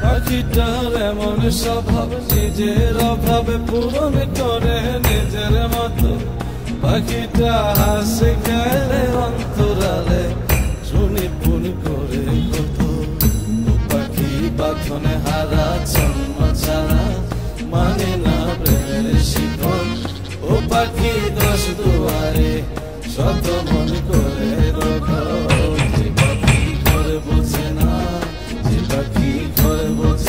পাখিটার এমন স্বভাব, নিজের অভাবে পূরণ করে নিজের মতো। পাখিটা হাসে খেলে অন্তরালে, শুনি পুন করে কত। ও পাখি বাঁধনে হারা, জন্ম ছাড়া মানে না প্রেমের শিকল। ও পাখি দশ দুয়ারে, শত মন করে রোগ। যে পাখি ঘরে বোঝে না, যে পাখি ঘরে বোঝে